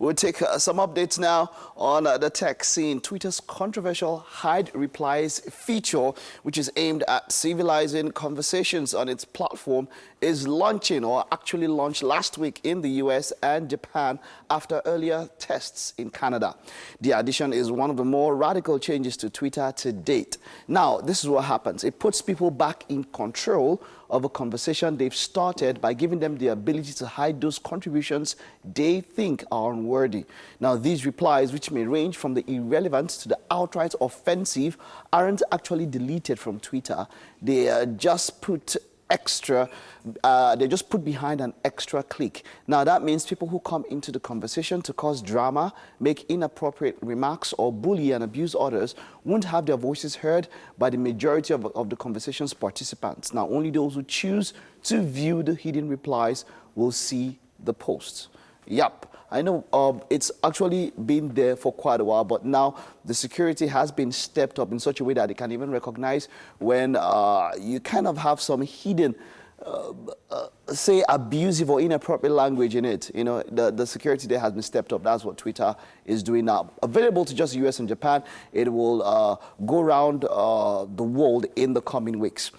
We'll take some updates now on the tech scene. Twitter's controversial Hide Replies feature, which is aimed at civilizing conversations on its platform, is launching, or actually launched last week in the US and Japan after earlier tests in Canada. The addition is one of the more radical changes to Twitter to date. Now, this is what happens. It puts people back in control of a conversation they've started by giving them the ability to hide those contributions they think are unworthy. Now, these replies, which may range from the irrelevant to the outright offensive, aren't actually deleted from Twitter. They just put behind an extra click. Now, that means people who come into the conversation to cause drama, make inappropriate remarks, or bully and abuse others won't have their voices heard by the majority of the conversation's participants. Now, only those who choose to view the hidden replies will see the posts. Yup. I know it's actually been there for quite a while, but now the security has been stepped up in such a way that they can even recognize when you kind of have some hidden, say, abusive or inappropriate language in it. You know, the security there has been stepped up. That's what Twitter is doing now. Available to just the US and Japan, it will go around the world in the coming weeks.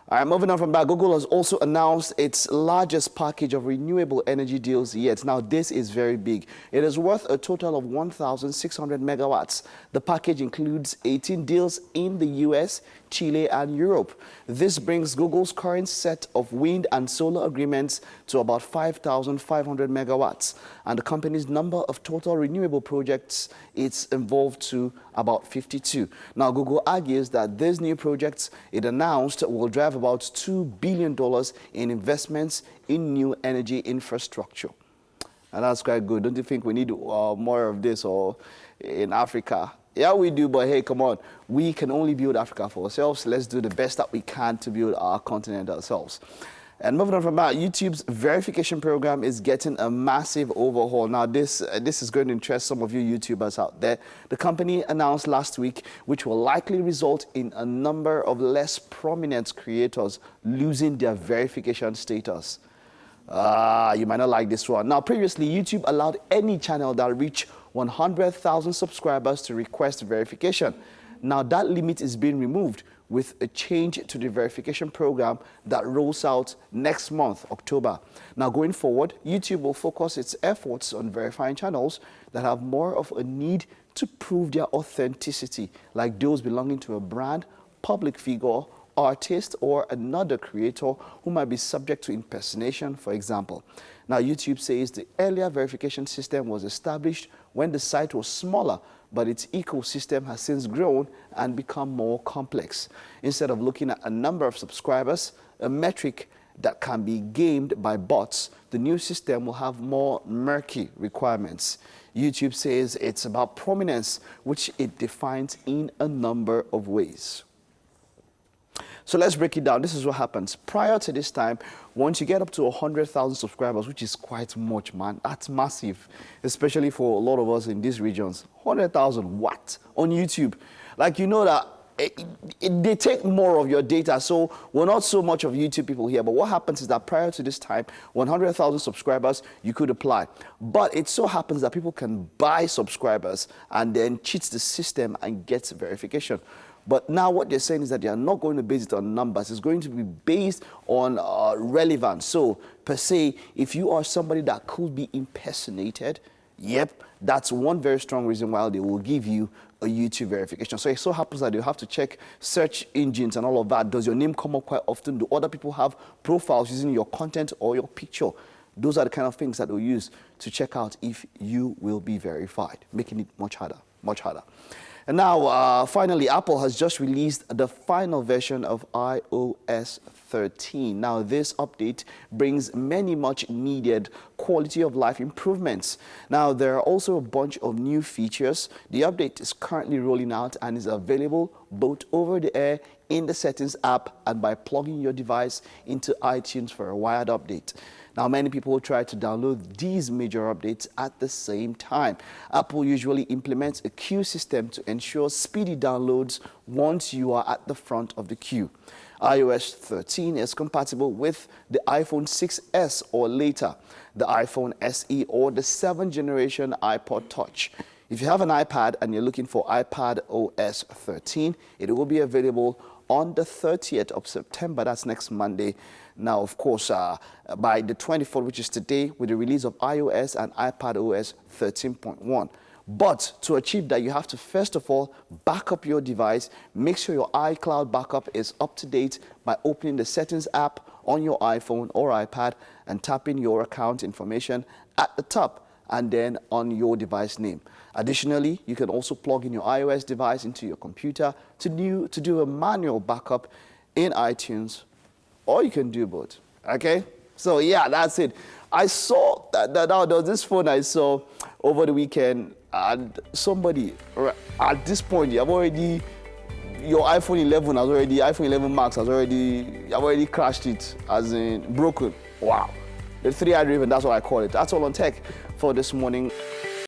All right, moving on from that, Google has also announced its largest package of renewable energy deals yet. Now, this is very big. It is worth a total of 1,600 megawatts. The package includes 18 deals in the US, Chile, and Europe. This brings Google's current set of wind and solar agreements to about 5,500 megawatts, and the company's number of total renewable projects it's involved to about 52. Now, Google argues that these new projects it announced will drive about $2 billion in investments in new energy infrastructure. And that's quite good. Don't you think we need more of this or in Africa? Yeah, we do, but hey, come on. We can only build Africa for ourselves. Let's do the best that we can to build our continent ourselves. And moving on from that, YouTube's verification program is getting a massive overhaul. Now, this is going to interest some of you YouTubers out there. The company announced last week, which will likely result in a number of less prominent creators losing their verification status. You might not like this one. Now, previously, YouTube allowed any channel that reached 100,000 subscribers to request verification. Now, that limit is being removed with a change to the verification program that rolls out next month, October. Now, going forward, YouTube will focus its efforts on verifying channels that have more of a need to prove their authenticity, like those belonging to a brand, public figure, artist, or another creator who might be subject to impersonation, for example. Now, YouTube says the earlier verification system was established when the site was smaller, but its ecosystem has since grown and become more complex. Instead of looking at a number of subscribers, a metric that can be gamed by bots, the new system will have more murky requirements. YouTube says it's about prominence, which it defines in a number of ways. So let's break it down. This is what happens. Prior to this time, once you get up to 100,000 subscribers, which is quite much, man, that's massive, especially for a lot of us in these regions. 100,000 what? On YouTube. Like, you know that they take more of your data, so we're not so much of YouTube people here. But what happens is that prior to this time, 100,000 subscribers, you could apply. But it so happens that people can buy subscribers and then cheat the system and get verification. But now what they're saying is that they are not going to base it on numbers. It's going to be based on relevance. So, per se, if you are somebody that could be impersonated, yep, that's one very strong reason why they will give you a YouTube verification. So it so happens that you have to check search engines and all of that. Does your name come up quite often? Do other people have profiles using your content or your picture? Those are the kind of things that they'll use to check out if you will be verified, making it much harder, much harder. And now, finally, Apple has just released the final version of iOS 13. Now, this update brings many much needed quality of life improvements. Now, there are also a bunch of new features. The update is currently rolling out and is available both over the air, in the Settings app, and by plugging your device into iTunes for a wired update. Now, many people try to download these major updates at the same time. Apple usually implements a queue system to ensure speedy downloads once you are at the front of the queue. iOS 13 is compatible with the iPhone 6s or later, the iPhone SE, or the 7th generation iPod Touch. If you have an iPad and you're looking for iPad OS 13, it will be available on the 30th of September. That's next Monday. Now, of course, by the 24th, which is today, with the release of iOS and iPad OS 13.1. But to achieve that, you have to first of all back up your device. Make sure your iCloud backup is up to date by opening the Settings app on your iPhone or iPad and tapping your account information at the top and then on your device name. Additionally, you can also plug in your iOS device into your computer to do a manual backup in iTunes, or you can do both. Okay? So yeah, that's it. I saw that there was this phone I saw over the weekend, and somebody at this point, your iPhone 11 has already, iPhone 11 Max has already crashed it, as in broken. Wow. The 3i driven, that's what I call it. That's all on tech for this morning.